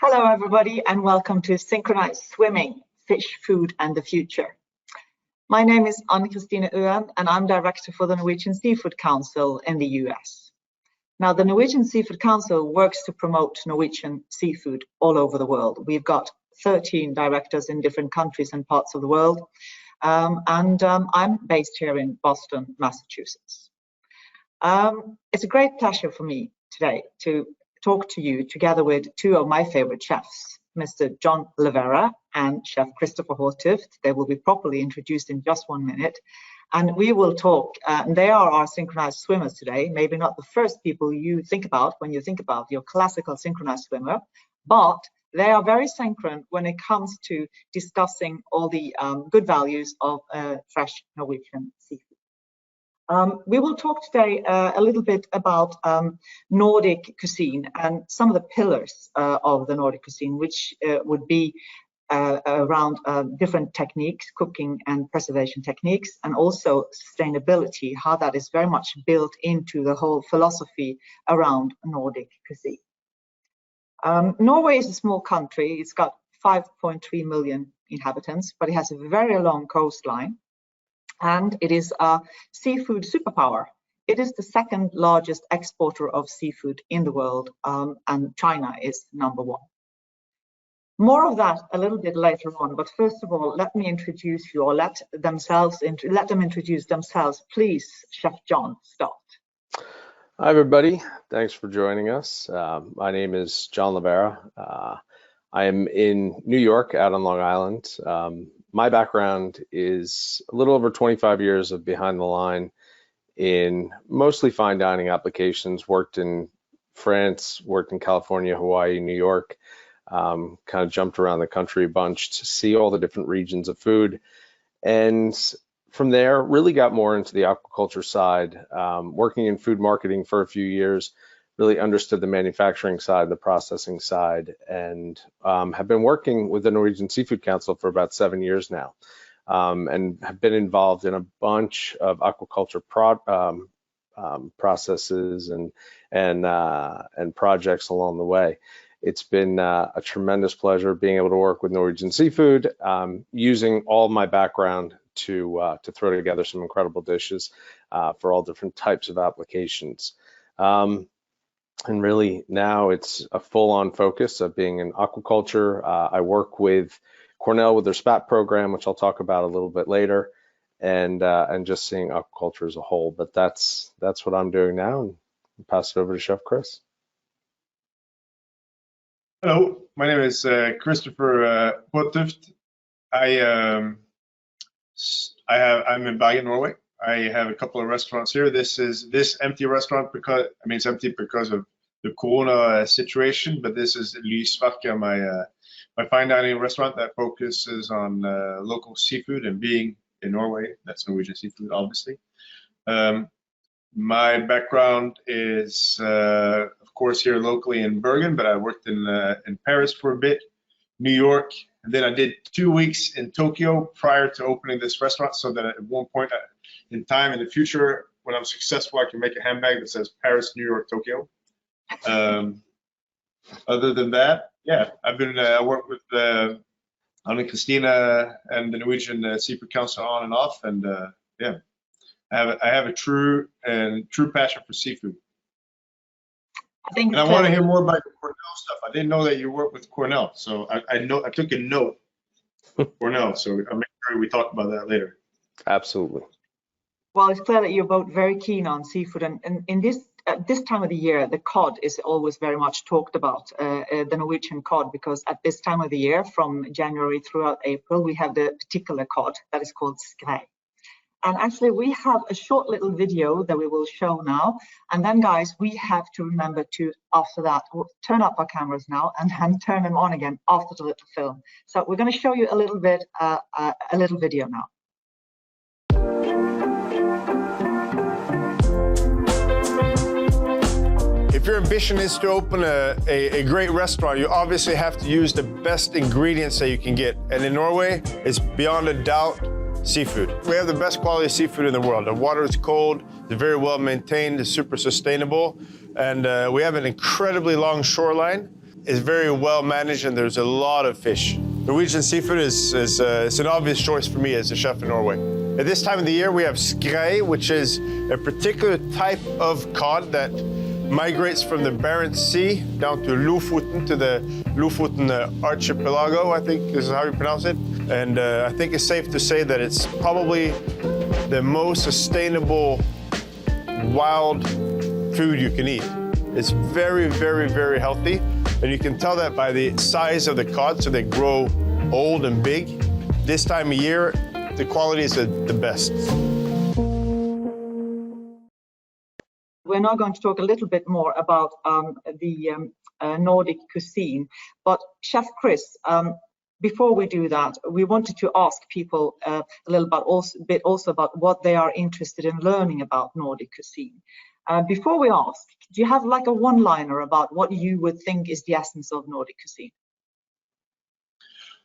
Hello everybody and welcome to Synchronized Swimming, Fish, Food and the Future. My name is Anne-Kristine Øen and I'm Director for the Norwegian Seafood Council in the US. Now the Norwegian Seafood Council works to promote Norwegian seafood all over the world. We've got 13 directors in different countries and parts of the world I'm based here in Boston, Massachusetts. It's a great pleasure for me today to talk to you together with two of my favorite chefs, Mr. John Levera and Chef Christopher Hortuft. They will be properly introduced in just 1 minute. And we will talk, they are our synchronized swimmers today, maybe not the first people you think about when you think about your classical synchronized swimmer, but they are very synchronous when it comes to discussing all the good values of fresh Norwegian seafood. We will talk today a little bit about Nordic cuisine and some of the pillars of the Nordic cuisine, which would be around different techniques, cooking and preservation techniques, and also sustainability, how that is very much built into the whole philosophy around Nordic cuisine. Norway is a small country. It's got 5.3 million inhabitants, but it has a very long coastline. And it is a seafood superpower. It is the second largest exporter of seafood in the world, and China is #1. More of that a little bit later on, but first of all, let me introduce you, or let them introduce themselves. Please, Chef John, start. Hi, everybody. Thanks for joining us. My name is John Levera. I am in New York, out on Long Island. My background is a little over 25 years of behind the line in mostly fine dining applications, worked in France, worked in California, Hawaii, New York, kind of jumped around the country a bunch to see all the different regions of food. And from there, really got more into the aquaculture side, working in food marketing for a few years, really understood the manufacturing side, the processing side, and have been working with the Norwegian Seafood Council for about 7 years now, and have been involved in a bunch of aquaculture processes and projects along the way. It's been a tremendous pleasure being able to work with Norwegian Seafood, using all my background to throw together some incredible dishes for all different types of applications. And really now it's a full-on focus of being in aquaculture. I work with Cornell with their SPAT program, which I'll talk about a little bit later, and just seeing aquaculture as a whole. But that's what I'm doing now, and I'll pass it over to Chef Chris. Hello, my name is Christopher Hortuft. I'm in Bergen, Norway. I have a couple of restaurants here. This empty restaurant, because it's empty because of the Corona situation, but this is Lysverket, my fine dining restaurant that focuses on local seafood and being in Norway. That's Norwegian seafood, obviously. My background is, of course, here locally in Bergen, but I worked in Paris for a bit, New York, and then I did 2 weeks in Tokyo prior to opening this restaurant, so that at one point in time in the future, when I'm successful, I can make a handbag that says Paris, New York, Tokyo. Other than that, yeah, I work with Anne-Kristine and the Norwegian Seafood Council on and off, and yeah, I have a true passion for seafood. And I want to hear more about the Cornell stuff. I didn't know that you work with Cornell, so I took a note of Cornell, so I'll make sure we talk about that later. Absolutely. Well, it's clear that you're both very keen on seafood, and in this time of the year, the cod is always very much talked about, the Norwegian cod, because at this time of the year, from January throughout April, we have the particular cod that is called skrei. And actually, we have a short little video that we will show now, and then, guys, we have to remember to, after that, we'll turn up our cameras now and then turn them on again after the little film. So we're going to show you a little bit, a little video now. If your ambition is to open a great restaurant, you obviously have to use the best ingredients that you can get. And in Norway, it's beyond a doubt seafood. We have the best quality seafood in the world. The water is cold, it's very well maintained, it's super sustainable, and we have an incredibly long shoreline. is very well managed and there's a lot of fish. Norwegian seafood is it's an obvious choice for me as a chef in Norway. At this time of the year, we have skrei, which is a particular type of cod that migrates from the Barents Sea down to Lofoten, to the Lofoten archipelago, I think is how you pronounce it. And I think it's safe to say that it's probably the most sustainable wild food you can eat. It's very, very, very healthy. And you can tell that by the size of the cod, so they grow old and big. This time of year, the quality is the best. We're now going to talk a little bit more about the Nordic cuisine. But Chef Chris, before we do that, we wanted to ask people a little bit also about what they are interested in learning about Nordic cuisine. Before we ask, do you have like a one-liner about what you would think is the essence of Nordic cuisine?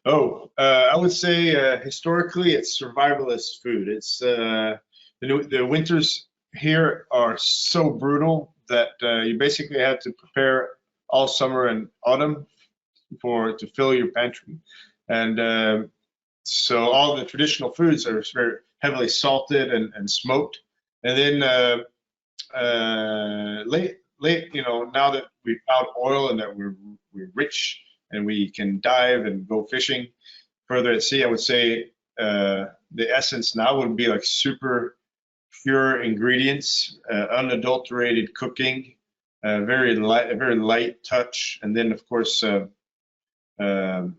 I would say historically it's survivalist food. It's the winters here are so brutal that you basically have to prepare all summer and autumn to fill your pantry, and so all the traditional foods are very heavily salted and smoked, and then late, now that we've found oil and that we're rich and we can dive and go fishing further at sea, I would say the essence now would be like super pure ingredients, unadulterated cooking, a very light touch, and then of course paying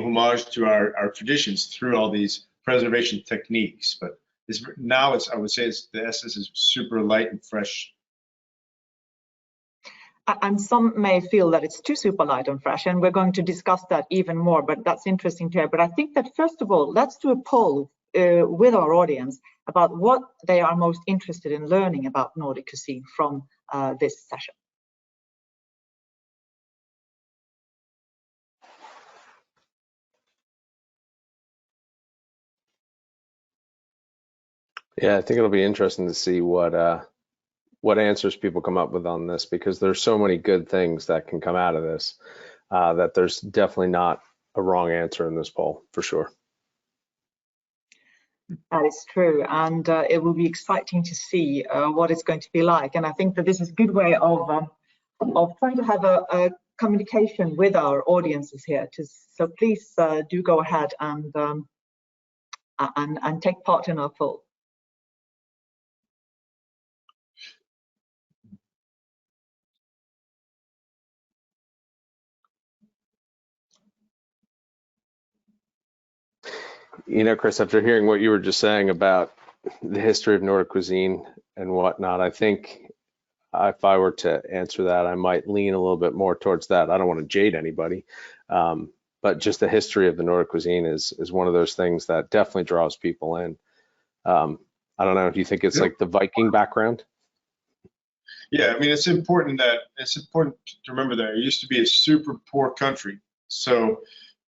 homage to our traditions through all these preservation techniques. But I would say the essence is super light and fresh. And some may feel that it's too super light and fresh, and we're going to discuss that even more, but that's interesting to hear. But I think that first of all, let's do a poll with our audience about what they are most interested in learning about Nordic cuisine from this session. Yeah, I think it'll be interesting to see what answers people come up with on this, because there's so many good things that can come out of this, that there's definitely not a wrong answer in this poll, for sure. That is true, and it will be exciting to see what it's going to be like. And I think that this is a good way of trying to have a communication with our audiences here. So please do go ahead and take part in our poll. Chris, after hearing what you were just saying about the history of Nordic cuisine and whatnot, I think if I were to answer that, I might lean a little bit more towards that. I don't want to jade anybody, but just the history of the Nordic cuisine is one of those things that definitely draws people in. I don't know, do you think it's like the Viking background? Yeah, I mean, it's important to remember that it used to be a super poor country. So,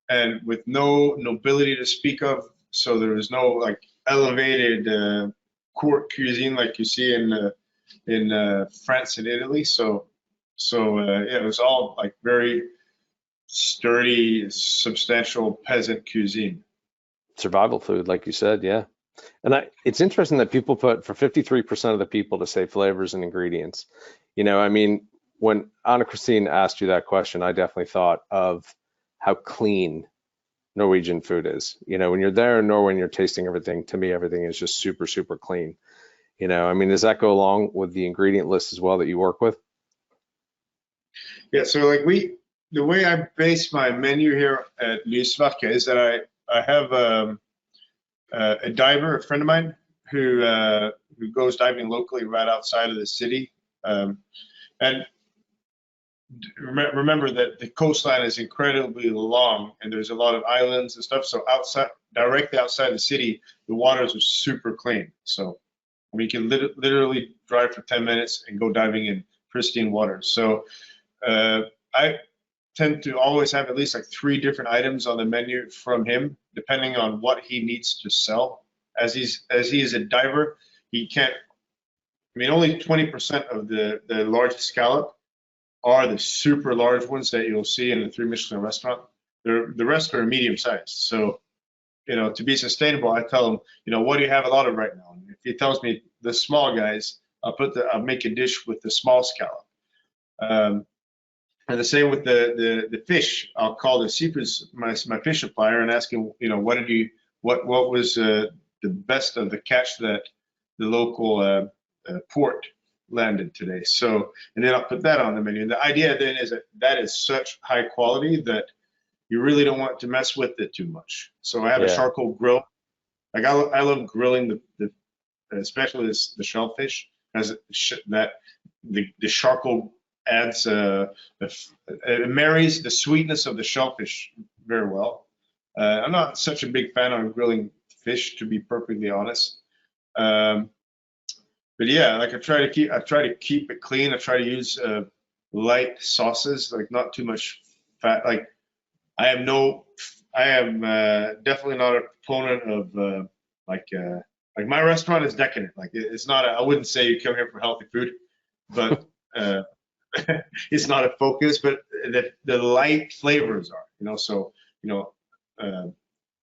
and with no nobility to speak of, so there was no like elevated court cuisine like you see in France and Italy. So yeah, it was all like very sturdy, substantial peasant cuisine. Survival food, like you said, yeah. And it's interesting that people put for 53% of the people to say flavors and ingredients. I mean, when Anne-Christine asked you that question, I definitely thought of how clean Norwegian food is. When you're there in Norway and you're tasting everything, to me, everything is just super, super clean. I mean, does that go along with the ingredient list as well that you work with? Yeah, so like the way I base my menu here at Lysverket is that I have a diver, a friend of mine, who goes diving locally right outside of the city, and remember that the coastline is incredibly long and there's a lot of islands and stuff. So directly outside the city, the waters are super clean. So we can literally drive for 10 minutes and go diving in pristine waters. So I tend to always have at least like 3 different items on the menu from him, depending on what he needs to sell. As he is a diver, he can't. I mean, only 20% of the large scallop are the super large ones that you'll see in a 3-Michelin restaurant. The rest are medium sized. So, to be sustainable, I tell him, what do you have a lot of right now? And if he tells me the small guys, I'll make a dish with the small scallop. And the same with the fish. I'll call the seafood my fish supplier and ask him, what was the best of the catch that the local port landed today. So, and then I'll put that on the menu. And the idea then is that is such high quality that you really don't want to mess with it too much. So I have a charcoal grill. Like I love grilling the especially the shellfish, as that the charcoal adds it marries the sweetness of the shellfish very well. I'm not such a big fan of grilling fish, to be perfectly honest. But yeah, like I try to keep it clean. I try to use light sauces, like not too much fat. Like I am definitely not a proponent of like my restaurant is decadent. Like it's not. I wouldn't say you come here for healthy food, but it's not a focus. But the light flavors are, So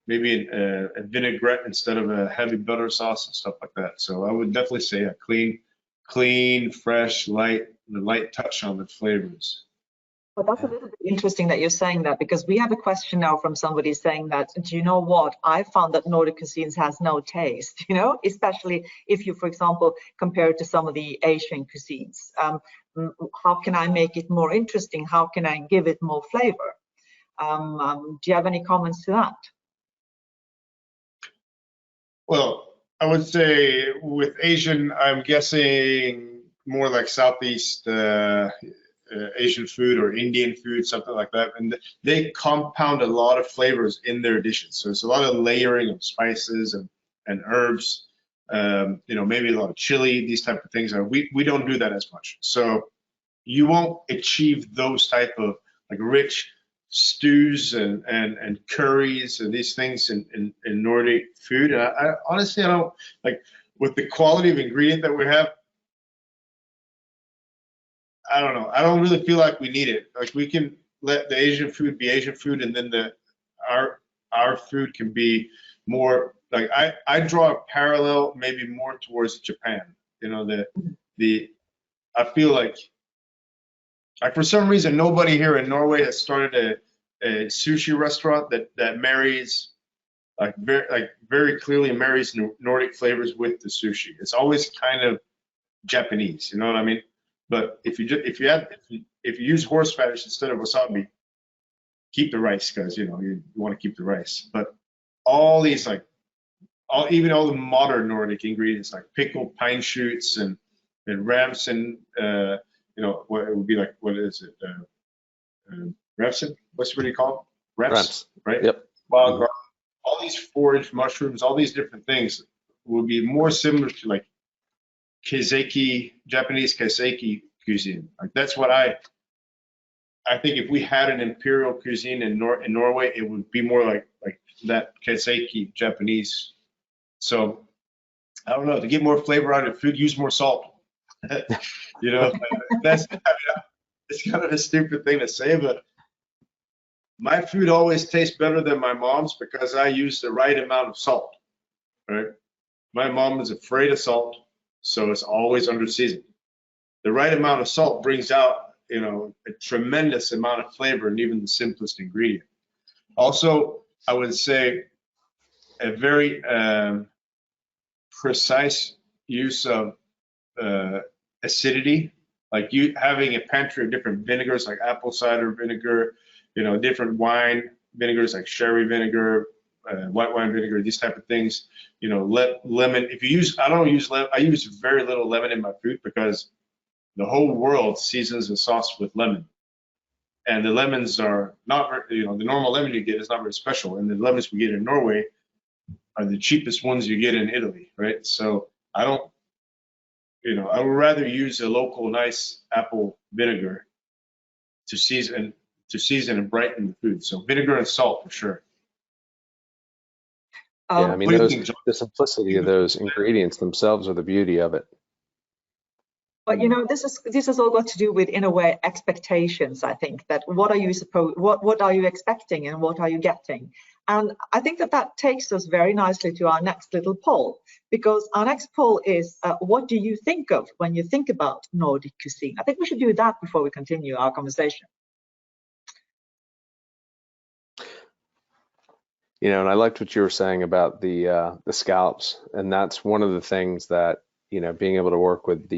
maybe a vinaigrette instead of a heavy butter sauce and stuff like that. So I would definitely say a clean, fresh, light touch on the flavors. But that's a little bit interesting that you're saying that, because we have a question now from somebody saying that, do you know what? I found that Nordic cuisines has no taste, especially if you, for example, compare it to some of the Asian cuisines. How can I make it more interesting? How can I give it more flavor? Do you have any comments to that? Well, I would say with Asian, I'm guessing more like Southeast Asian food or Indian food, something like that. And they compound a lot of flavors in their dishes. So it's a lot of layering of spices and herbs, maybe a lot of chili, these type of things. We don't do that as much. So you won't achieve those type of like rich stews and curries and these things in Nordic food. And I honestly, I don't like, with the quality of ingredient that we have, I don't know. I don't really feel like we need it. Like we can let the Asian food be Asian food, and then our food can be more like I draw a parallel maybe more towards Japan. I feel like for some reason nobody here in Norway has started a sushi restaurant that marries very clearly marries Nordic flavors with the sushi. It's always kind of Japanese, you know what I mean? But if you use horseradish instead of wasabi, keep the rice, because you want to keep the rice. But all these even all the modern Nordic ingredients like pickled pine shoots and ramson, what it would be like, what is it? Ramson? What do you call them? Reps, right? Yep. Wild garlic. All these foraged mushrooms, all these different things will be more similar to like Japanese kaiseki cuisine. Like that's what I think if we had an imperial cuisine in Norway, it would be more like that kaiseki Japanese. So I don't know, to get more flavor out of food, use more salt. That's it's kind of a stupid thing to say, but my food always tastes better than my mom's because I use the right amount of salt. Right? My mom is afraid of salt, so it's always under seasoned. The right amount of salt brings out, a tremendous amount of flavor in even the simplest ingredient. Also, I would say a very precise use of acidity, like you having a pantry of different vinegars, like apple cider vinegar, different wine vinegars like sherry vinegar, white wine vinegar, these type of things. Lemon. I use very little lemon in my food because the whole world seasons the sauce with lemon, and the lemons are not very, the normal lemon you get is not very special, and the lemons we get in Norway are the cheapest ones you get in Italy, right? So I don't, I would rather use a local nice apple vinegar to season and brighten the food. So vinegar and salt for sure. Yeah, I mean, the simplicity of those ingredients themselves are the beauty of it. But you know, this has all got to do with, in a way, expectations. I think that what are you expecting and what are you getting? And I think that takes us very nicely to our next little poll, because our next poll is, what do you think of when you think about Nordic cuisine? I think we should do that before we continue our conversation. You know, and I liked what you were saying about the scallops, and that's one of the things that, you know, being able to work with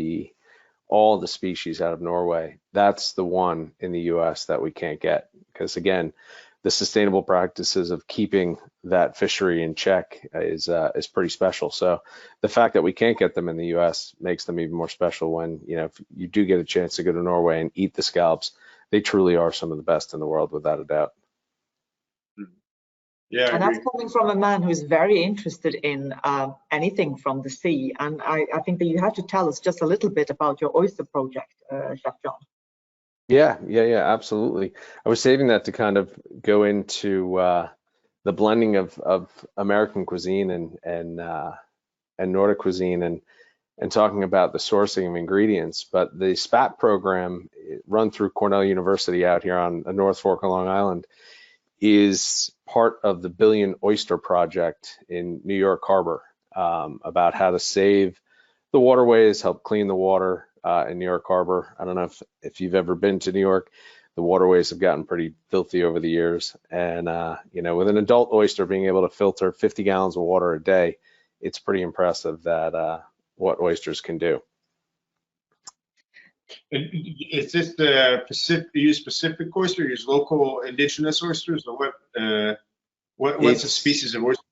all the species out of Norway, that's the one in the US that we can't get, because again, the sustainable practices of keeping that fishery in check is pretty special. So the fact that we can't get them in the US makes them even more special when, you know, if you do get a chance to go to Norway and eat the scallops, they truly are some of the best in the world, without a doubt. Yeah, and that's coming from a man who's very interested in anything from the sea. And I think that you have to tell us just a little bit about your oyster project, Chef John. Yeah, absolutely. I was saving that to kind of go into the blending of American cuisine and Nordic cuisine and talking about the sourcing of ingredients. But the SPAT program run through Cornell University out here on the North Fork of Long Island is part of the Billion Oyster Project in New York Harbor, about how to save the waterways, help clean the water in New York Harbor. I don't know if you've ever been to New York. The waterways have gotten pretty filthy over the years. And, you know, with an adult oyster being able to filter 50 gallons of water a day, it's pretty impressive that what oysters can do. And is this the use Pacific oyster, use local indigenous oysters, or what's the species of oyster?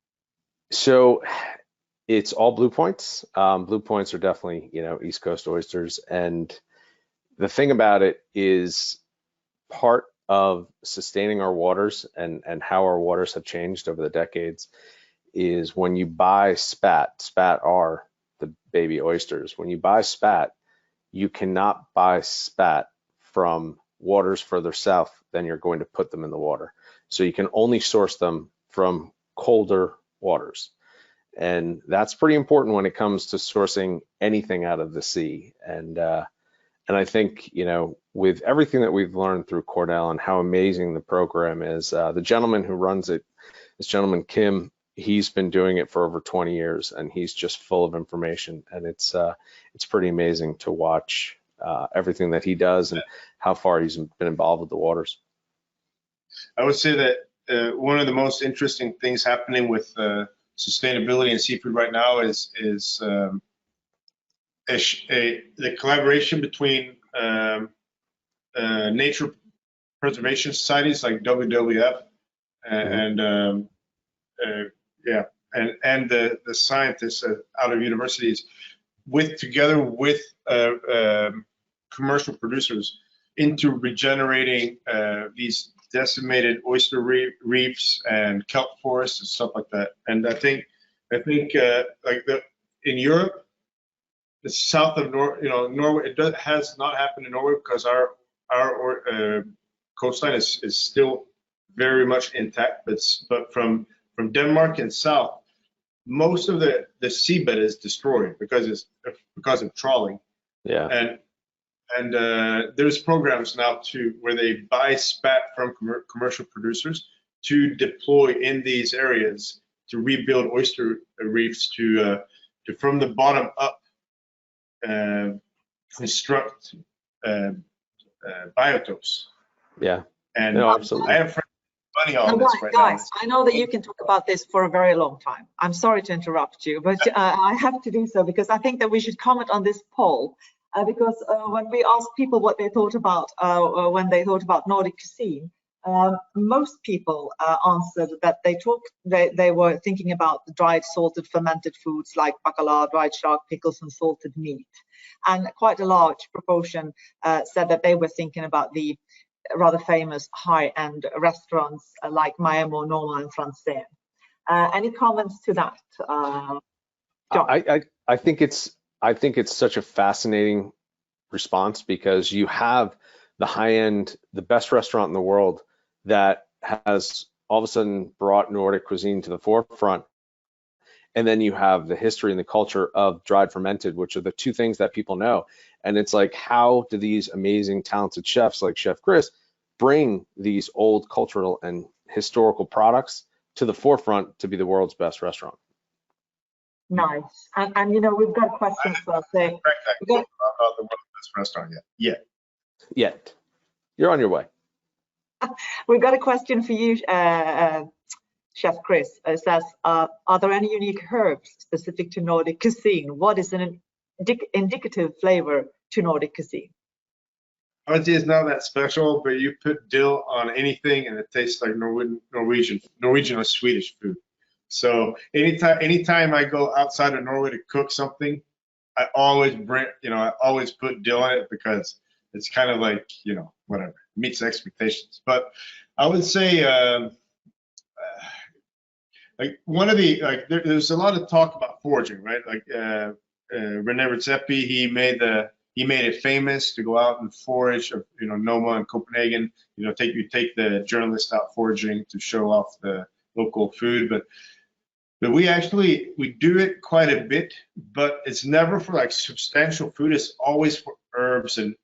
So it's all blue points. Blue points are definitely, you know, East Coast oysters. And the thing about it is, part of sustaining our waters and how our waters have changed over the decades is when you buy spat are the baby oysters. When you buy spat, you cannot buy spat from waters further south than you're going to put them in the water. So you can only source them from colder waters. And that's pretty important when it comes to sourcing anything out of the sea. And I think, you know, with everything that we've learned through Cornell and how amazing the program is, the gentleman who runs it, this gentleman Kim, he's been doing it for over 20 years, and he's just full of information. And it's pretty amazing to watch everything that he does and how far he's been involved with the waters. I would say that one of the most interesting things happening with sustainability in seafood right now is the collaboration between nature preservation societies like WWF and the scientists out of universities together with commercial producers into regenerating these decimated oyster reefs and kelp forests and stuff like that. And I think in Europe, the south of Norway, has not happened in Norway because our coastline is still very much intact. But from Denmark and south, most of the seabed is destroyed because of trawling. Yeah. And there's programs now where they buy spat from commercial producers to deploy in these areas to rebuild oyster reefs to from the bottom up construct biotopes. Yeah. And no, absolutely. I have money on this right guys, now. I know that you can talk about this for a very long time. I'm sorry to interrupt you, but I have to do so because I think that we should comment on this poll. Because when we asked people what they thought about when they thought about Nordic cuisine, most people answered that they were thinking about the dried, salted, fermented foods like bacala, dried shark, pickles, and salted meat. And quite a large proportion said that they were thinking about the rather famous high-end restaurants like Maemo, Norma, and Francais. Any comments to that, John? I think it's such a fascinating response because you have the high-end, the best restaurant in the world that has all of a sudden brought Nordic cuisine to the forefront. And then you have the history and the culture of dried fermented, which are the two things that people know. And it's like, how do these amazing, talented chefs like Chef Chris bring these old cultural and historical products to the forefront to be the world's best restaurant? Nice. And you know, we've got questions for us. Not the world's best restaurant yet. Yet. You're on your way. We've got a question for you, Chef Chris. It says, are there any unique herbs specific to Nordic cuisine? What is an indicative flavor to Nordic cuisine? I would say it's not that special, but you put dill on anything and it tastes like Norwegian or Swedish food. So anytime I go outside of Norway to cook something, I always put dill in it, because it's kind of like, whatever, meets expectations. But I would say, like one of the, like there's a lot of talk about foraging, right? Like René Redzepi, he made it famous to go out and forage, Noma and Copenhagen. You take the journalist out foraging to show off the local food, but we do it quite a bit, but it's never for like substantial food. It's always for herbs and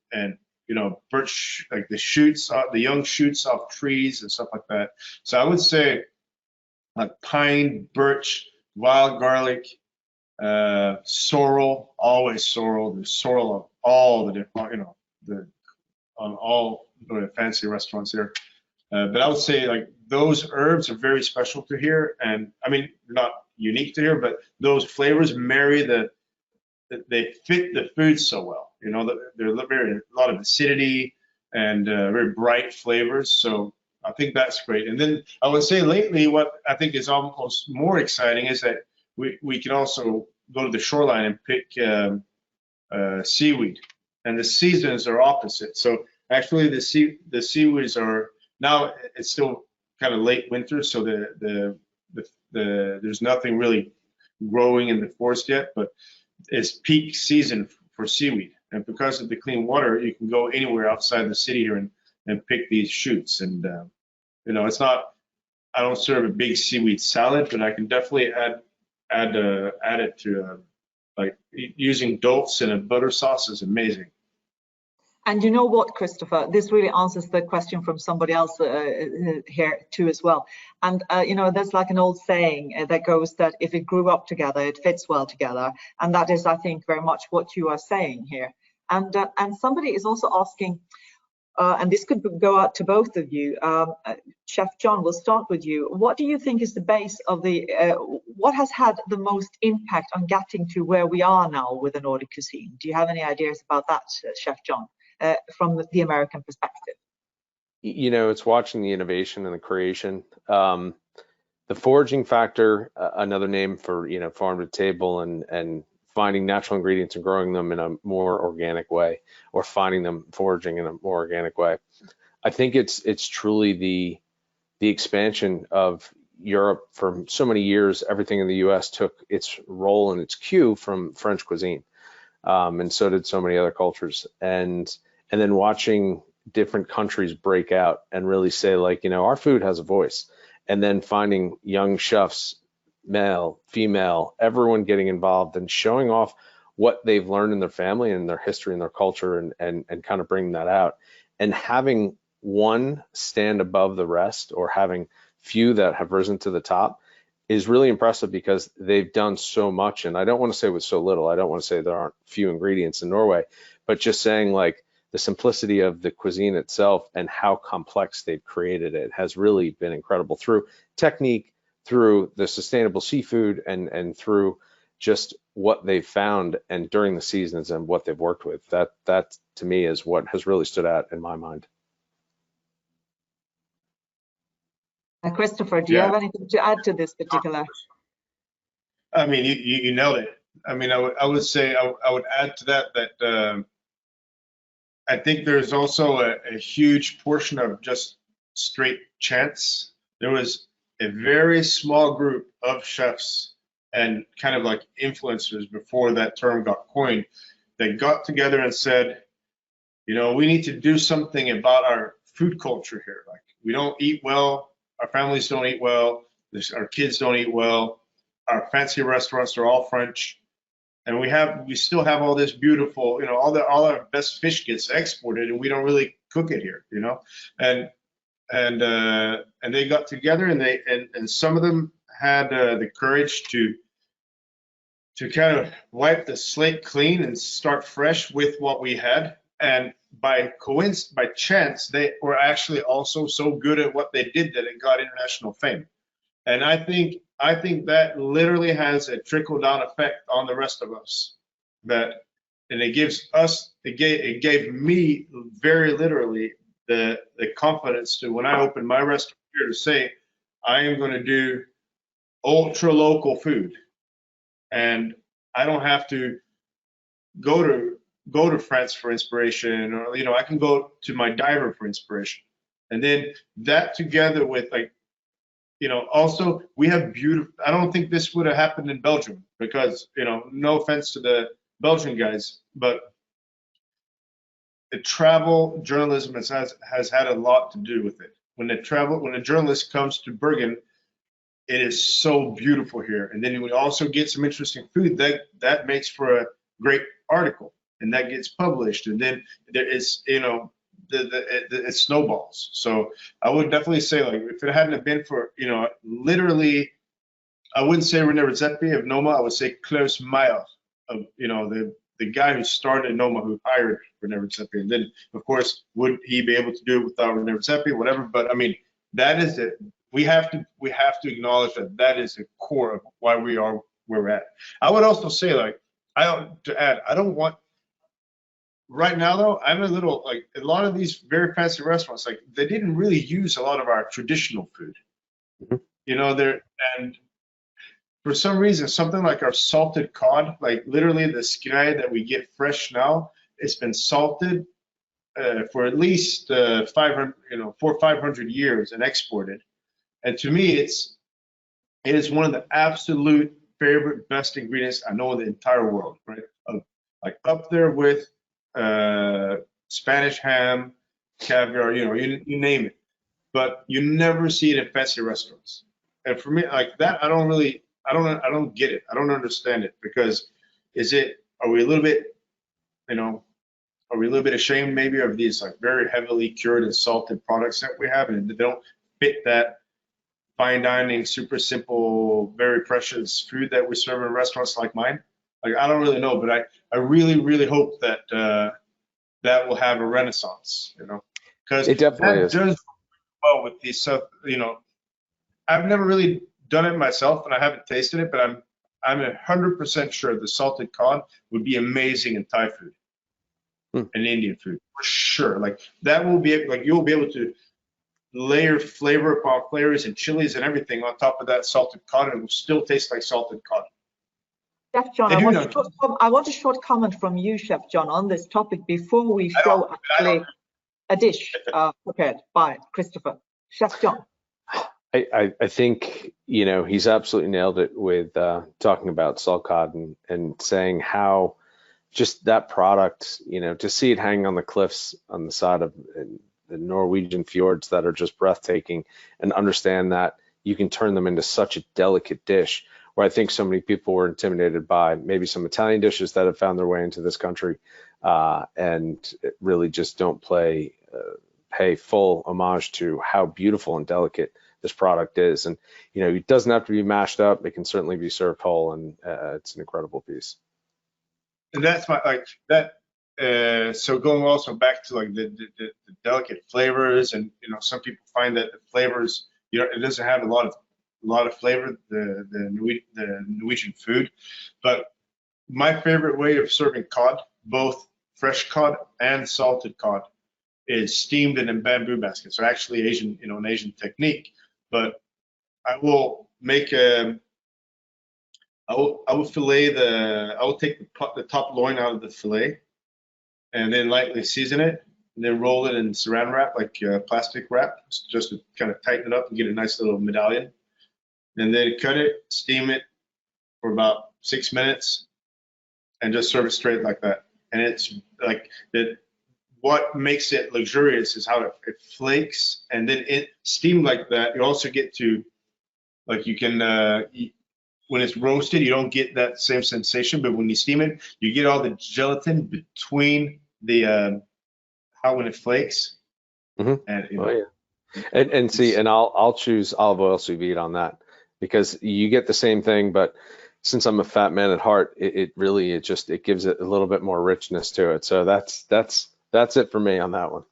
birch, like the young shoots off trees and stuff like that. So I would say like pine, birch, wild garlic, sorrel, always sorrel. There's sorrel of all the different, on all the fancy restaurants here. But I would say like those herbs are very special to here, and I mean not unique to here, but those flavors marry they fit the food so well. They're a lot of acidity and very bright flavors. So I think that's great. And then I would say lately, what I think is almost more exciting is that we can also go to the shoreline and pick seaweed, and the seasons are opposite. So actually, the seaweeds are now, it's still kind of late winter, so there's nothing really growing in the forest yet, but it's peak season for seaweed. And because of the clean water, you can go anywhere outside the city here and pick these shoots. And it's not, I don't serve a big seaweed salad, but I can definitely add it to like using dulse in a butter sauce is amazing. And you know what, Christopher, this really answers the question from somebody else here too as well. And there's like an old saying that goes that if it grew up together, it fits well together. And that is, I think, very much what you are saying here. And somebody is also asking, and this could go out to both of you. Chef John, we'll start with you. What do you think is the base of what has had the most impact on getting to where we are now with the Nordic cuisine? Do you have any ideas about that, Chef John? From the American perspective? It's watching the innovation and the creation. The foraging factor, another name for, farm to table and finding natural ingredients and growing them in a more organic way, or finding them foraging in a more organic way. I think it's truly the expansion of Europe. For so many years, everything in the US took its role and its cue from French cuisine. And so did so many other cultures. And then watching different countries break out and really say, like, our food has a voice. And then finding young chefs, male, female, everyone getting involved and showing off what they've learned in their family and their history and their culture, and kind of bringing that out. And having one stand above the rest, or having few that have risen to the top, is really impressive, because they've done so much. And I don't want to say with so little. I don't want to say there aren't few ingredients in Norway, but just saying like the simplicity of the cuisine itself and how complex they've created it has really been incredible, through technique, through the sustainable seafood, and through just what they've found and during the seasons and what they've worked with. That to me is what has really stood out in my mind. Christopher, do you have anything to add to this particular? I mean, you nailed it. I mean, I would say I would add to that I think there's also a huge portion of just straight chance. There was a very small group of chefs and kind of like influencers before that term got coined that got together and said, we need to do something about our food culture here. Like, we don't eat well. Our families don't eat well. Our kids don't eat well. our fancy restaurants are all French, and we still have all this beautiful, all our best fish gets exported, and we don't really cook it here, and they got together, and some of them had the courage to kind of wipe the slate clean and start fresh with what we had. And by chance, they were actually also so good at what they did that it got international fame. And I think that literally has a trickle down effect on the rest of us. And it gave me very literally the confidence to, when I opened my restaurant here, to say, I am going to do ultra local food. And I don't have to go to France for inspiration, or I can go to my diver for inspiration. And then that together with also we have beautiful. I don't think this would have happened in Belgium because no offense to the Belgian guys, but the travel journalism has had a lot to do with it. When a journalist comes to Bergen, it is so beautiful here, and then we also get some interesting food that makes for a great article, and that gets published, and then there is it snowballs. So I would definitely say, like, if it hadn't been for literally, I wouldn't say René Redzepi of Noma, I would say Klaus Meyer of the guy who started Noma, who hired René Redzepi, and then of course would he be able to do it without René Redzepi, whatever. But I mean, that is it. We have to acknowledge that is the core of why we are where we're at. I would also say, like, I don't want right now though. I'm a little like a lot of these very fancy restaurants, like they didn't really use a lot of our traditional food. Mm-hmm. And for some reason, something like our salted cod, like literally the sky that we get fresh now, it's been salted for at least 400 or 500 years and exported. And to me, it is one of the absolute favorite, best ingredients I know in the entire world, right? Like up there with Spanish ham, caviar, you name it. But you never see it in fancy restaurants. And for me, like that, I don't get it. I don't understand it, because are we a little bit ashamed maybe of these like very heavily cured and salted products that we have, and they don't fit that fine dining, super simple, very precious food that we serve in restaurants like mine? Like, I don't really know, but I really, really hope that that will have a renaissance, because it definitely does well with these stuff. I've never really done it myself, and I haven't tasted it, but I'm 100% sure the salted cod would be amazing in Thai food and Indian food for sure. Like that will be like you'll be able to layer flavor upon flavors and chilies and everything on top of that salted cod, and it will still taste like salted cod. Chef John, I want a short comment from you, Chef John, on this topic before we show actually a dish prepared by Christopher. Chef John. I think he's absolutely nailed it with talking about salt cod and saying how just that product, to see it hanging on the cliffs on the side of the Norwegian fjords that are just breathtaking, and understand that you can turn them into such a delicate dish, where I think so many people were intimidated by maybe some Italian dishes that have found their way into this country and really just don't pay full homage to how beautiful and delicate this product is. And it doesn't have to be mashed up. It can certainly be served whole, and it's an incredible piece. And that's so going also back to like the delicate flavors, and some people find that the flavors, it doesn't have a lot of flavor, the Norwegian food. But my favorite way of serving cod, both fresh cod and salted cod, is steamed and in bamboo baskets. So actually an Asian technique. But I will make I will take the top loin out of the fillet, and then lightly season it, and then roll it in saran wrap, like plastic wrap, just to kind of tighten it up and get a nice little medallion. And then cut it, steam it for about 6 minutes, and just serve it straight like that. And it's like that. What makes it luxurious is how it flakes, and then it steamed like that. You also get to, like, you can when it's roasted, you don't get that same sensation, but when you steam it, you get all the gelatin between the how when it flakes. Mm-hmm. And oh yeah, and see, and I'll choose olive oil sous vide on that, because you get the same thing, but since I'm a fat man at heart, it really it gives it a little bit more richness to it. So that's it for me on that one.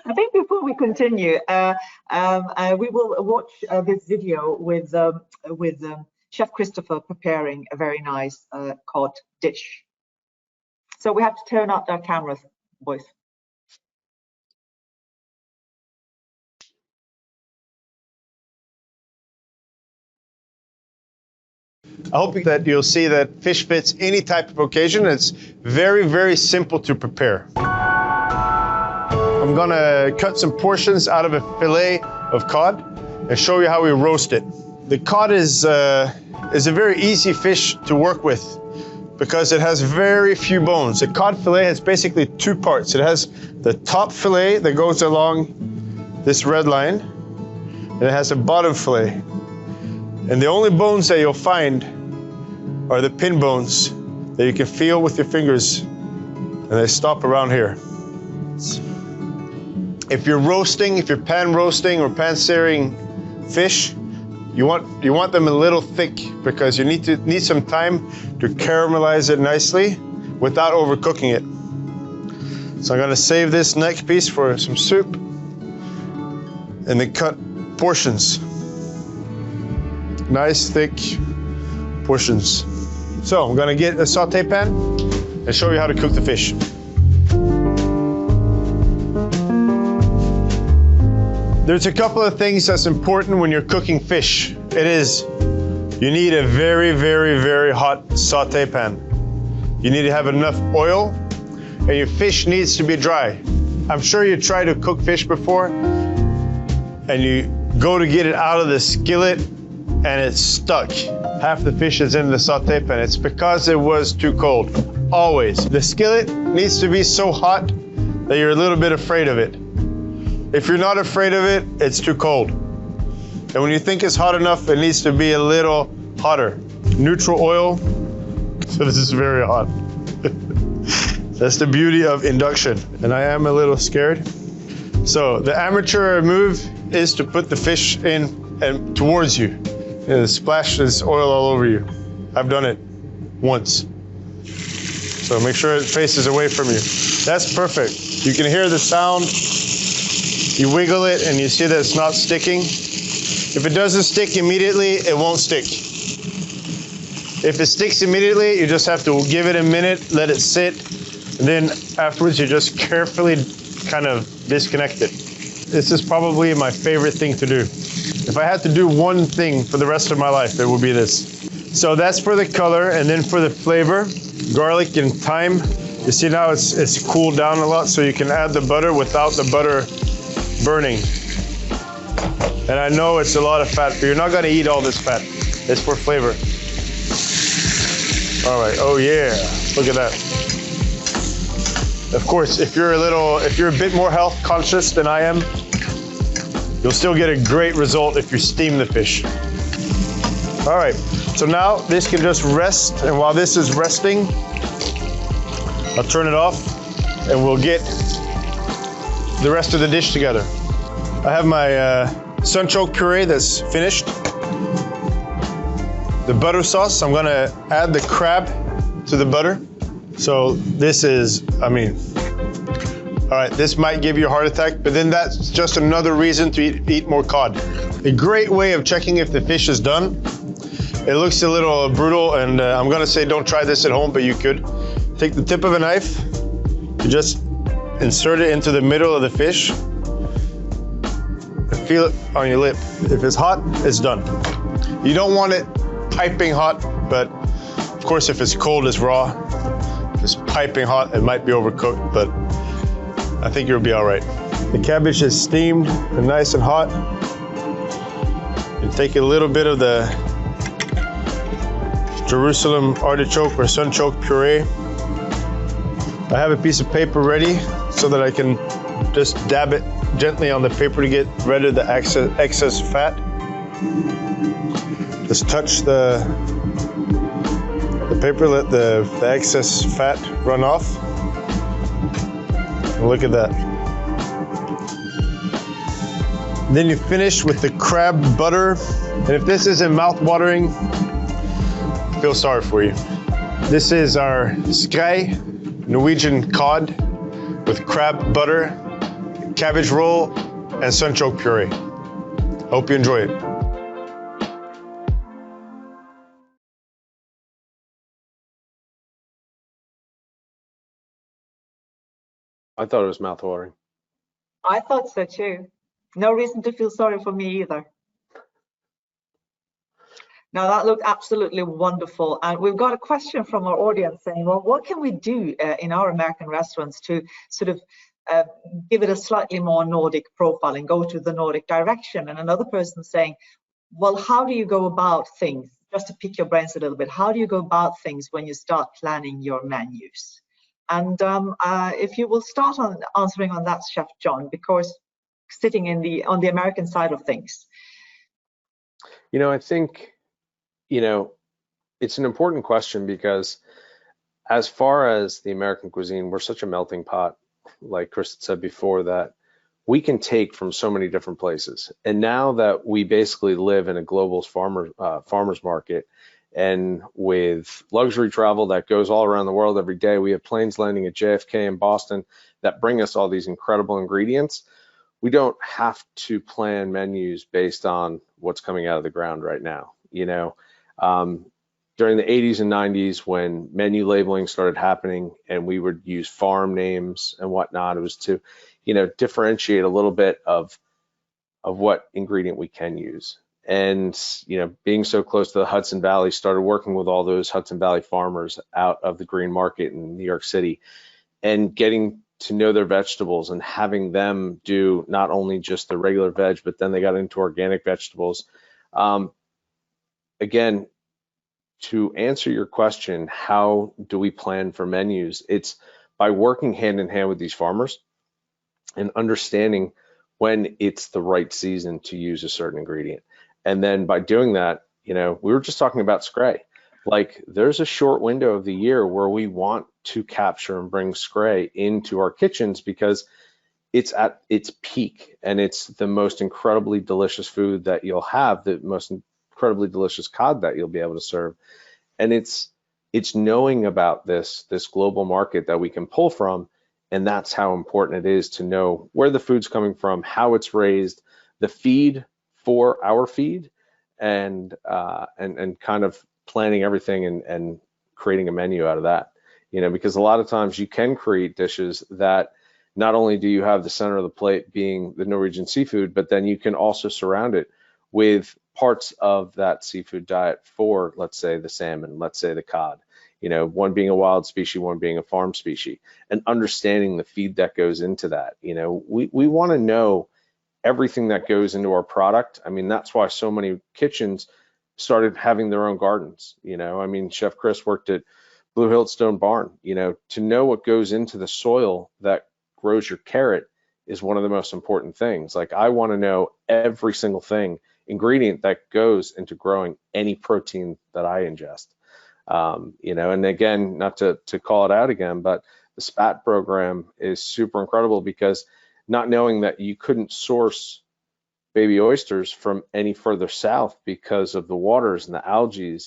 I think before we continue, we will watch this video with Chef Christopher preparing a very nice cod dish. So we have to turn up our cameras, boys. I hope that you'll see that fish fits any type of occasion. It's very, very simple to prepare. I'm gonna cut some portions out of a fillet of cod and show you how we roast it. The cod is a very easy fish to work with because it has very few bones. The cod fillet has basically two parts. It has the top fillet that goes along this red line, and it has a bottom fillet. And the only bones that you'll find are the pin bones that you can feel with your fingers, and they stop around here. If you're roasting, if you're pan roasting or pan searing fish, you want them a little thick because you need some time to caramelize it nicely without overcooking it. So I'm gonna save this neck piece for some soup and then cut portions. Nice thick portions. So I'm gonna get a saute pan and show you how to cook the fish. There's a couple of things that's important when you're cooking fish. You need a very, very, very hot saute pan. You need to have enough oil, and your fish needs to be dry. I'm sure you tried to cook fish before, and you go to get it out of the skillet, and it's stuck. Half the fish is in the saute pan. It's because it was too cold, always. The skillet needs to be so hot that you're a little bit afraid of it. If you're not afraid of it, it's too cold. And when you think it's hot enough, it needs to be a little hotter. Neutral oil, so this is very hot. That's the beauty of induction. And I am a little scared. So the amateur move is to put the fish in and towards you. And splash this oil all over you. I've done it once. So make sure it faces away from you. That's perfect. You can hear the sound. You wiggle it and you see that it's not sticking. If it doesn't stick immediately, it won't stick. If it sticks immediately, you just have to give it a minute, let it sit, and then afterwards you just carefully kind of disconnect it. This is probably my favorite thing to do. If I had to do one thing for the rest of my life, it would be this. So that's for the color, and then for the flavor, garlic and thyme. You see now it's cooled down a lot, so you can add the butter without the butter burning. And I know it's a lot of fat, but you're not gonna eat all this fat. It's for flavor. All right, oh yeah, look at that. Of course, if you're a bit more health conscious than I am, you'll still get a great result if you steam the fish. All right, so now this can just rest, and while this is resting, I'll turn it off and we'll get the rest of the dish together. I have my sunchoke puree that's finished. The butter sauce, I'm gonna add the crab to the butter. So this is, all right, this might give you a heart attack, but then that's just another reason to eat more cod. A great way of checking if the fish is done. It looks a little brutal, and I'm gonna say don't try this at home, but you could. Take the tip of a knife, you just insert it into the middle of the fish. Feel it on your lip. If it's hot, it's done. You don't want it piping hot, but of course if it's cold, it's raw. If it's piping hot, it might be overcooked, but I think you'll be all right. The cabbage is steamed and nice and hot. You take a little bit of the Jerusalem artichoke or sunchoke puree. I have a piece of paper ready so that I can just dab it gently on the paper to get rid of the excess fat. Just touch the paper, let the excess fat run off. And look at that. Then you finish with the crab butter. And if this isn't mouth-watering, I feel sorry for you. This is our skrei, Norwegian cod with crab butter, cabbage roll, and sunchoke puree. Hope you enjoy it. I thought it was mouth-watering. I thought so too. No reason to feel sorry for me either. Now that looked absolutely wonderful. And we've got a question from our audience saying, well, what can we do in our American restaurants to sort of give it a slightly more Nordic profile and go to the Nordic direction? And another person saying, well, how do you go about things? Just to pick your brains a little bit, how do you go about things when you start planning your menus? And if you will start on answering on that, Chef John, because sitting on the American side of things. I think, it's an important question because as far as the American cuisine, we're such a melting pot, like Chris had said before, that we can take from so many different places. And now that we basically live in a global farmers market, and with luxury travel that goes all around the world every day, we have planes landing at JFK in Boston that bring us all these incredible ingredients. We don't have to plan menus based on what's coming out of the ground right now. During the 80s and 90s, when menu labeling started happening and we would use farm names and whatnot, it was to, differentiate a little bit of what ingredient we can use. And, being so close to the Hudson Valley, started working with all those Hudson Valley farmers out of the green market in New York City and getting to know their vegetables and having them do not only just the regular veg, but then they got into organic vegetables. Again, to answer your question, how do we plan for menus? It's by working hand in hand with these farmers and understanding when it's the right season to use a certain ingredient. And then by doing that, we were just talking about skrei. Like there's a short window of the year where we want to capture and bring skrei into our kitchens because it's at its peak and it's the most incredibly delicious food that you'll have, the most incredibly delicious cod that you'll be able to serve. And it's knowing about this global market that we can pull from. And that's how important it is to know where the food's coming from, how it's raised, the feed for our feed, and kind of planning everything and creating a menu out of that. Because a lot of times you can create dishes that not only do you have the center of the plate being the Norwegian seafood, but then you can also surround it with parts of that seafood diet for, let's say, the salmon, let's say the cod, one being a wild species, one being a farm species, and understanding the feed that goes into that. We want to know everything that goes into our product. I mean, that's why so many kitchens started having their own gardens. Chef Chris worked at Blue Hill Stone Barn. To know what goes into the soil that grows your carrot is one of the most important things. Like I want to know every single ingredient that goes into growing any protein that I ingest. And again, not to call it out again, but the SPAT program is super incredible because not knowing that you couldn't source baby oysters from any further south because of the waters and the algae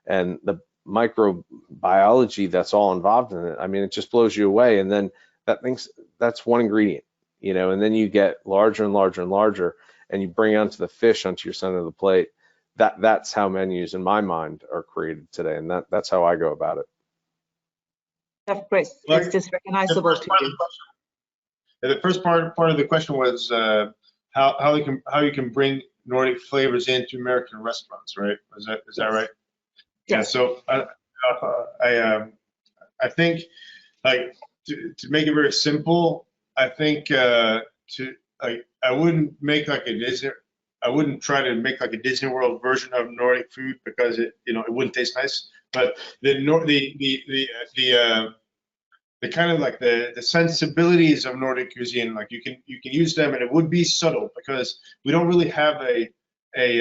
and the microbiology that's all involved in it. I mean, it just blows you away. And then that's one ingredient, and then you get larger and larger and larger, and you bring onto the fish onto your center of the plate. That's how menus in my mind are created today, and that's how I go about it. Chef Chris, is this recognizable to you? The first part of the question was how you can bring Nordic flavors into American restaurants, right? Is that right? Yes. Yeah. So I think like to make it very simple, I think I wouldn't make like a Disney. I wouldn't try to make like a Disney World version of Nordic food because it wouldn't taste nice. But the kind of like the sensibilities of Nordic cuisine, like you can use them, and it would be subtle because we don't really have a we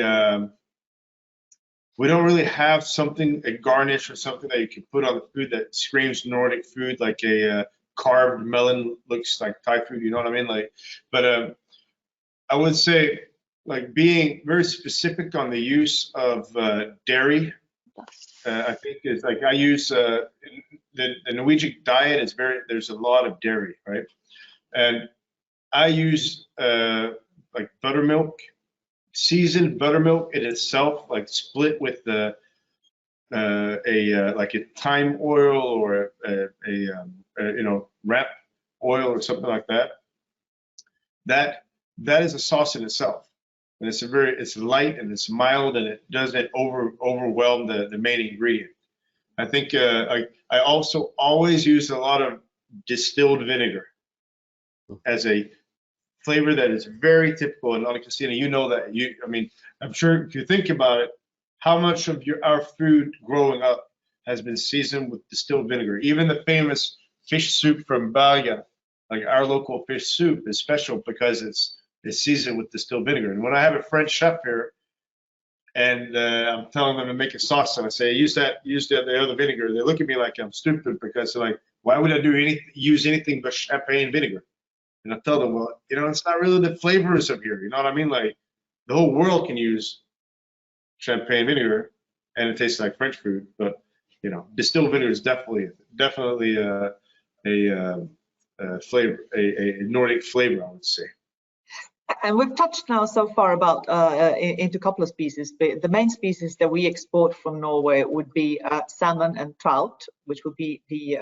don't really have something, a garnish or something that you can put on the food that screams Nordic food, like a carved melon looks like Thai food, you know what I mean? Like, but I would say, like, being very specific on the use of dairy. I think it's like I use the Norwegian diet is there's a lot of dairy, right? And I use like buttermilk, seasoned buttermilk in itself, like split with the like a thyme oil or you know, ramp oil or something like that. That is a sauce in itself, and it's light and it's mild and it doesn't overwhelm the main ingredient. I think I also always use a lot of distilled vinegar as a flavor that is very typical in Cuisine. You know that. I mean, I'm sure if you think about it, how much of our food growing up has been seasoned with distilled vinegar. Even the famous fish soup from Bergen, like our local fish soup, is special because it's seasoned with distilled vinegar. And when I have a French chef here, and I'm telling them to make a sauce, and I say use the other vinegar, they look at me like I'm stupid because they're like, why would I use anything but champagne vinegar? And I tell them, well, you know, it's not really the flavors of here. You know what I mean? Like the whole world can use champagne vinegar, and it tastes like French food. But you know, distilled vinegar is definitely a flavor, a Nordic flavor, I would say. And we've touched now so far about into a couple of species. The main species that we export from Norway would be salmon and trout, which would be the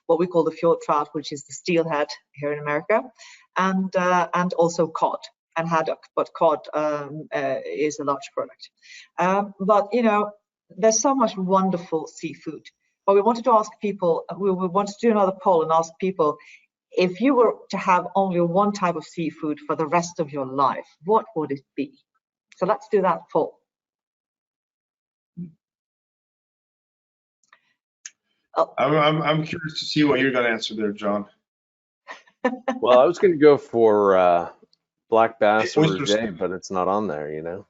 what we call the fjord trout, which is the steelhead here in America, and also cod and haddock. But cod is a large product. But you know, there's so much wonderful seafood. But we wanted to ask people. We wanted to do another poll and ask people, if you were to have only one type of seafood for the rest of your life, what would it be? So let's do that poll. Oh. I'm curious to see what you're going to answer there, John. Well, I was going to go for black bass or rough, but it's not on there, you know.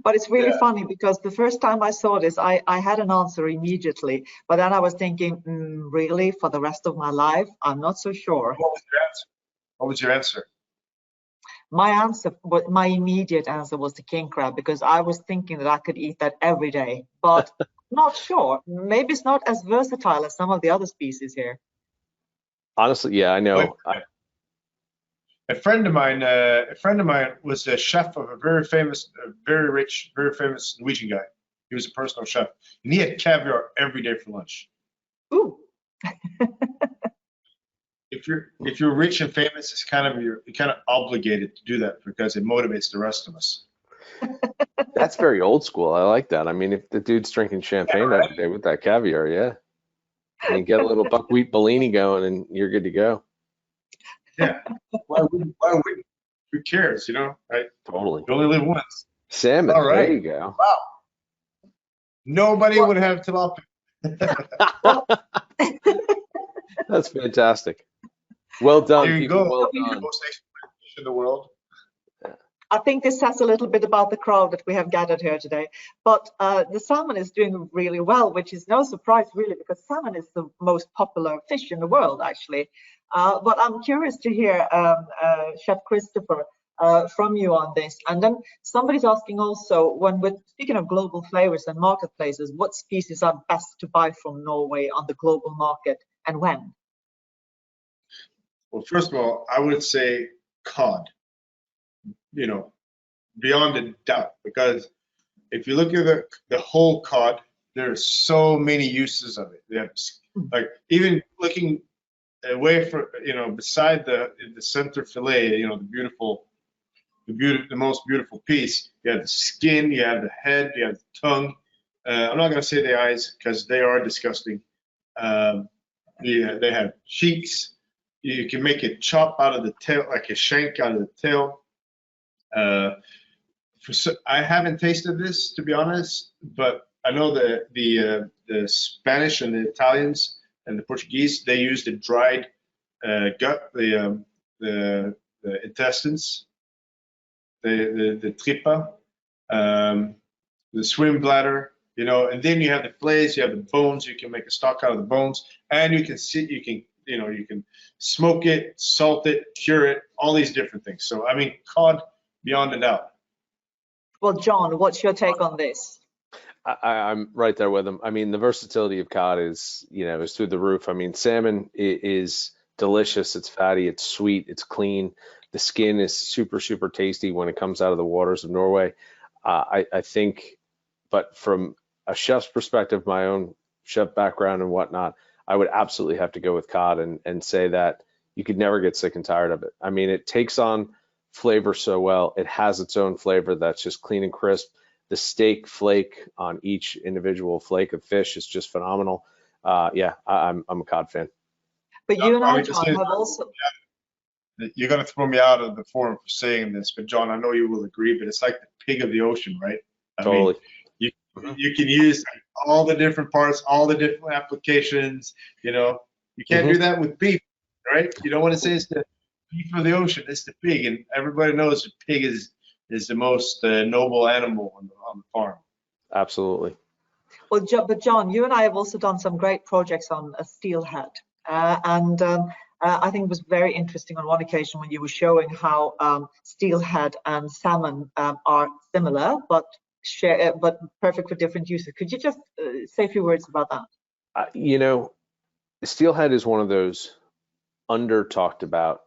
But it's really funny because the first time I saw this, I had an answer immediately, but then I was thinking, really, for the rest of my life? I'm not so sure. What was your answer? My immediate answer was the king crab, because I was thinking that I could eat that every day, but not sure. Maybe it's not as versatile as some of the other species here. Honestly, yeah, I know. A friend of mine was a chef of a very famous, very rich, very famous Norwegian guy. He was a personal chef, and he had caviar every day for lunch. Ooh. If you're rich and famous, it's you're kind of obligated to do that because it motivates the rest of us. That's very old school. I like that. I mean, if the dude's drinking champagne every day with that caviar, yeah, I mean, get a little buckwheat Bellini going, and you're good to go. Yeah. Why wouldn't? Who cares? You know, right? Totally. You only live once. Salmon. All right. There you go. Wow. Nobody would have tilapia. That's fantastic. Well done. There you go. Well done. Most expert fish in the world. I think this says a little bit about the crowd that we have gathered here today. But the salmon is doing really well, which is no surprise, really, because salmon is the most popular fish in the world, actually. But I'm curious to hear, Chef Christopher, from you on this. And then somebody's asking also, when we're speaking of global flavors and marketplaces, what species are best to buy from Norway on the global market and when? Well, first of all, I would say cod, you know, beyond a doubt, because if you look at the whole cod, there's so many uses of it. Yeah, like even looking away from, you know, beside the center fillet, you know, the most beautiful piece, you have the skin, you have the head, you have the tongue. I'm not going to say the eyes because they are disgusting. They have cheeks. You can make a chop out of the tail, like a shank out of the tail. I haven't tasted this, to be honest, but I know the Spanish and the Italians and the Portuguese, they use the dried gut, the intestines, the trippa, the swim bladder, you know, and then you have the fillets, you have the bones. You can make a stock out of the bones, and you can you can smoke it, salt it, cure it, all these different things. So I mean, cod beyond a doubt. Well, John, what's your take on this? I'm right there with him. I mean, the versatility of cod is through the roof. I mean, salmon is delicious. It's fatty, it's sweet, it's clean. The skin is super, super tasty when it comes out of the waters of Norway. I think, but from a chef's perspective, my own chef background and whatnot, I would absolutely have to go with cod and say that you could never get sick and tired of it. I mean, it takes on flavor so well. It has its own flavor that's just clean and crisp. The steak flake on each individual flake of fish is just phenomenal. Yeah, I'm a cod fan. But you and I, John, have also. You're going to throw me out of the forum for saying this, but John, I know you will agree, but it's like the pig of the ocean, right? Totally. I mean, you can use all the different parts, all the different applications. You know, you can't do that with beef, right? You don't want to say it's the beef of the ocean, it's the pig, and everybody knows the pig is the most noble animal on the farm. Absolutely. Well, but John, you and I have also done some great projects on a steelhead, and I think it was very interesting on one occasion when you were showing how steelhead and salmon are similar, but perfect for different uses. Could you just say a few words about that? Steelhead is one of those under talked about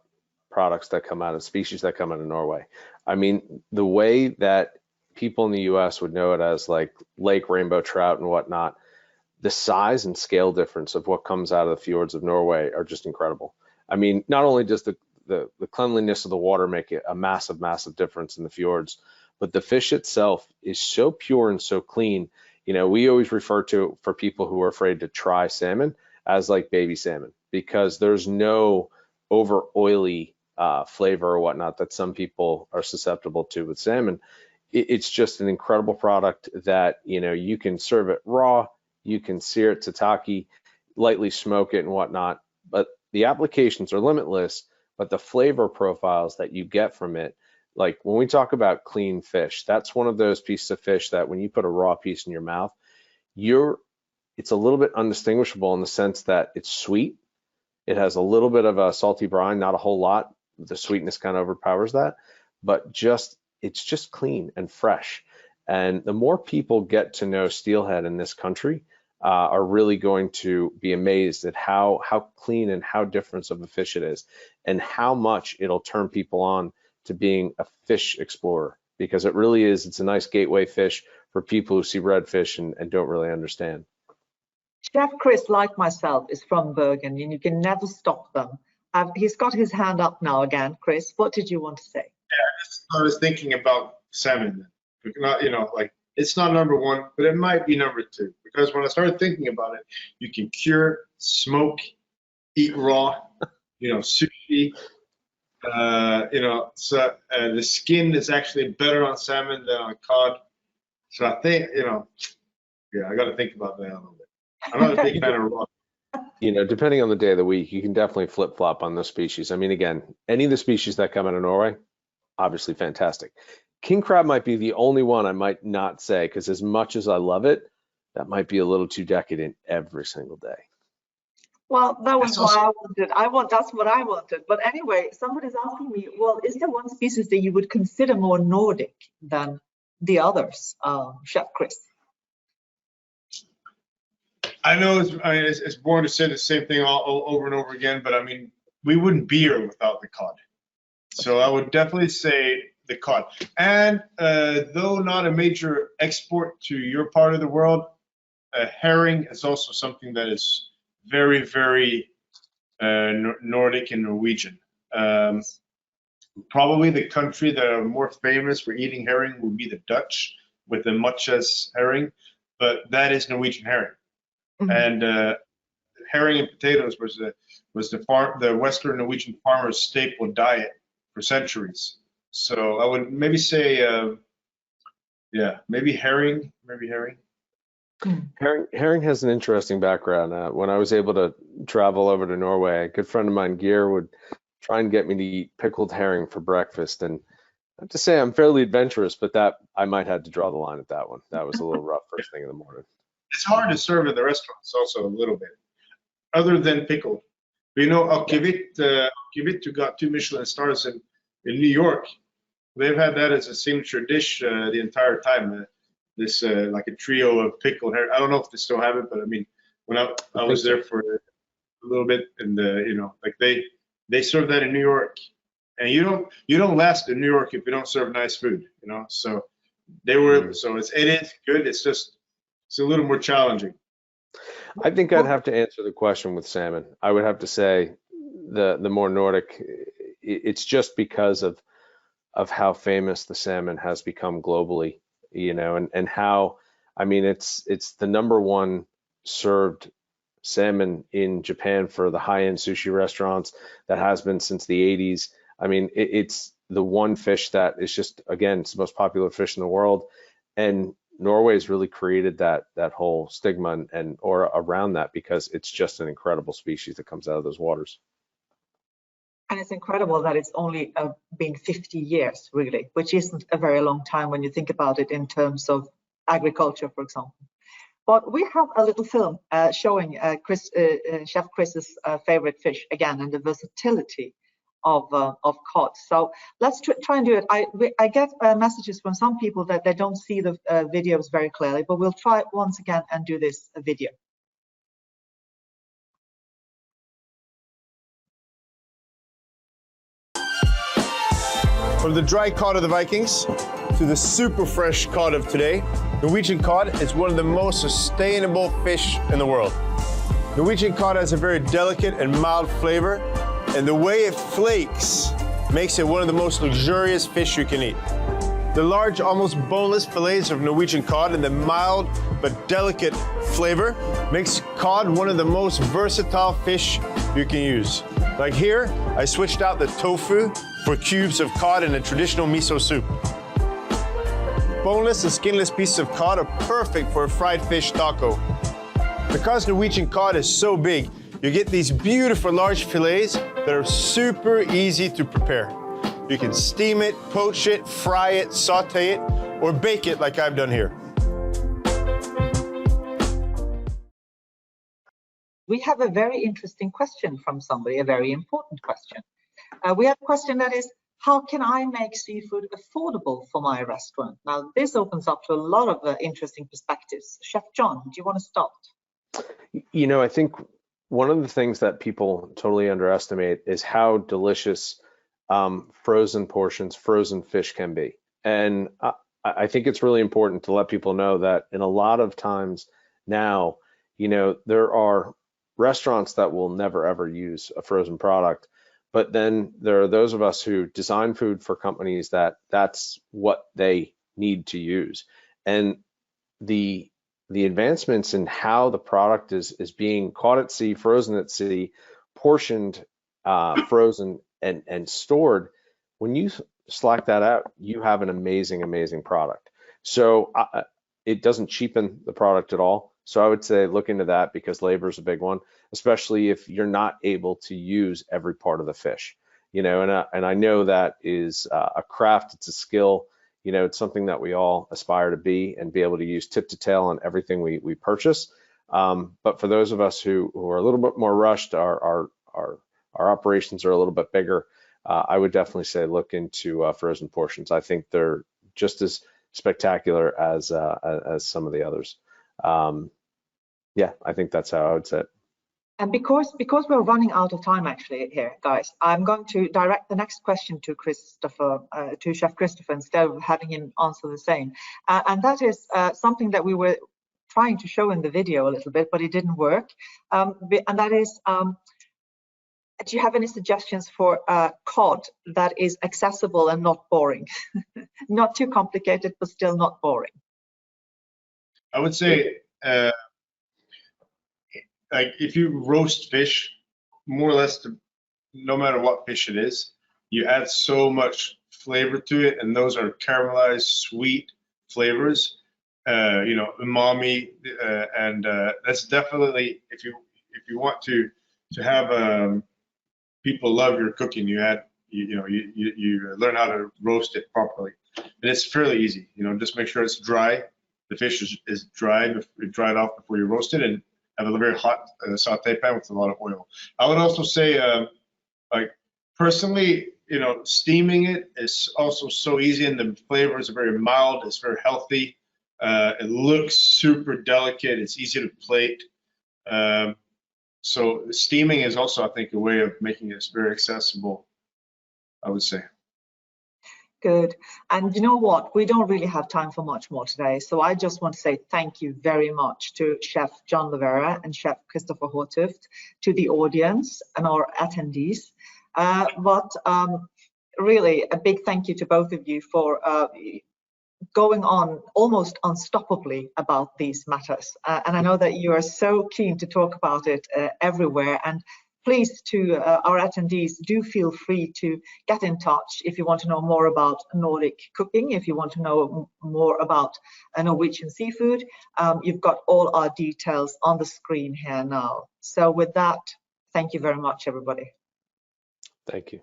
products that come out of species that come out of Norway. I mean, the way that people in the US would know it as like lake rainbow trout and whatnot, the size and scale difference of what comes out of the fjords of Norway are just incredible. I mean, not only does the cleanliness of the water make it a massive, massive difference in the fjords, but the fish itself is so pure and so clean. We always refer to, for people who are afraid to try salmon, as like baby salmon, because there's no over oily flavor or whatnot that some people are susceptible to with salmon. It's just an incredible product that, you can serve it raw, you can sear it tataki, lightly smoke it and whatnot, but the applications are limitless, but the flavor profiles that you get from it, like when we talk about clean fish, that's one of those pieces of fish that when you put a raw piece in your mouth, it's a little bit undistinguishable in the sense that it's sweet. It has a little bit of a salty brine, not a whole lot. The sweetness kind of overpowers that, but it's just clean and fresh. And the more people get to know steelhead in this country, are really going to be amazed at how clean and how different of a fish it is, and how much it'll turn people on to being a fish explorer, because it really is. It's a nice gateway fish for people who see redfish and don't really understand. Chef Chris, like myself, is from Bergen, and you can never stop them. He's got his hand up now again. Chris, what did you want to say? Yeah, I was thinking about salmon. It's not number one, but it might be number two, because when I started thinking about it, you can cure, smoke, eat raw, sushi. So the skin is actually better on salmon than on cod. So I think, I got to think about that a little bit. I'm not a big fan of raw. Depending on the day of the week, you can definitely flip flop on those species. I mean, again, any of the species that come out of Norway, obviously fantastic. King crab might be the only one I might not say, because as much as I love it, that might be a little too decadent every single day. Well, that was what I wanted. That's what I wanted. But anyway, somebody's asking me, well, is there one species that you would consider more Nordic than the others, Chef Chris? I know it's boring to say the same thing all over and over again, but I mean, we wouldn't be here without the cod. So I would definitely say the cod. And though not a major export to your part of the world, herring is also something that is very, very Nordic and Norwegian. Probably the country that are more famous for eating herring would be the Dutch, with the Mutches herring, but that is Norwegian herring. Mm-hmm. And herring and potatoes was the Western Norwegian farmer's staple diet for centuries. So I would maybe say, maybe herring. Herring has an interesting background. When I was able to travel over to Norway, a good friend of mine, Geir, would try and get me to eat pickled herring for breakfast. And I have to say I'm fairly adventurous, but that I might have to draw the line at that one. That was a little rough first thing in the morning. It's hard to serve in the restaurants also a little bit, other than pickle. You know, Akivit, who got 2 Michelin stars in New York, they've had that as a signature dish the entire time. This like a trio of pickle and I don't know if they still have it, but I mean, when I was there for a little bit, and you know, like they serve that in New York, and you don't last in New York if you don't serve nice food, you know. So they were, so it is good. It's just it's a little more challenging. I think I'd have to answer the question with salmon. I would have to say the more Nordic. It's just because of how famous the salmon has become globally, you know, and how, I mean, it's the #1 served salmon in Japan for the high-end sushi restaurants. That has been since the 80s. I mean, it's the one fish that is just, again, it's the most popular fish in the world, and Norway's really created that whole stigma and or around that, because it's just an incredible species that comes out of those waters. And it's incredible that it's only been 50 years, really, which isn't a very long time when you think about it in terms of agriculture, for example. But we have a little film showing Chef Chris's favorite fish again, and the versatility of cod. So let's try and do it. I get messages from some people that they don't see the videos very clearly, but we'll try it once again and do this video. From the dry cod of the Vikings to the super fresh cod of today, Norwegian cod is one of the most sustainable fish in the world. Norwegian cod has a very delicate and mild flavor, and the way it flakes makes it one of the most luxurious fish you can eat. The large, almost boneless fillets of Norwegian cod and the mild but delicate flavor makes cod one of the most versatile fish you can use. Like here, I switched out the tofu for cubes of cod in a traditional miso soup. Boneless and skinless pieces of cod are perfect for a fried fish taco. Because Norwegian cod is so big, you get these beautiful large fillets that are super easy to prepare. You can steam it, poach it, fry it, saute it, or bake it like I've done here. We have a very interesting question from somebody, a very important question. We have a question that is, how can I make seafood affordable for my restaurant? Now, this opens up to a lot of interesting perspectives. Chef John, do you want to start? You know, I think one of the things that people totally underestimate is how delicious frozen portions, frozen fish can be. And I think it's really important to let people know that in a lot of times now, you know, there are restaurants that will never ever use a frozen product. But then there are those of us who design food for companies that that's what they need to use. And the advancements in how the product is being caught at sea, frozen at sea, portioned, frozen, and stored, when you slack that out, you have an amazing product. So it doesn't cheapen the product at all. So I would say look into that, because labor is a big one, especially if you're not able to use every part of the fish. You know, and I know that is a craft, it's a skill. You know, it's something that we all aspire to be and be able to use tip to tail on everything we purchase. But for those of us who are a little bit more rushed, our operations are a little bit bigger, I would definitely say look into frozen portions. I think they're just as spectacular as some of the others. Yeah, I think that's how I would say it. And because we're running out of time actually here, guys, I'm going to direct the next question to Chef Christopher, instead of having him answer the same. And that is something that we were trying to show in the video a little bit, but it didn't work. And that is, do you have any suggestions for cod that is accessible and not boring? Not too complicated, but still not boring. I would say, like if you roast fish, more or less, no matter what fish it is, you add so much flavor to it, and those are caramelized, sweet flavors. You know, umami, and that's definitely, if you want to have people love your cooking, you you learn how to roast it properly, and it's fairly easy. Just make sure it's dry. The fish is dried off before you roast it, and have a very hot saute pan with a lot of oil. I would also say, like personally, steaming it is also so easy, and the flavors are very mild. It's very healthy. It looks super delicate. It's easy to plate. So steaming is also, I think, a way of making this very accessible, I would say. Good. And you know what? We don't really have time for much more today. So I just want to say thank you very much to Chef John Levera and Chef Christopher Hortuft, to the audience and our attendees. But really a big thank you to both of you for going on almost unstoppably about these matters. And I know that you are so keen to talk about it everywhere. And please, to our attendees, do feel free to get in touch if you want to know more about Nordic cooking, if you want to know more about Norwegian seafood. You've got all our details on the screen here now. So with that, thank you very much, everybody. Thank you.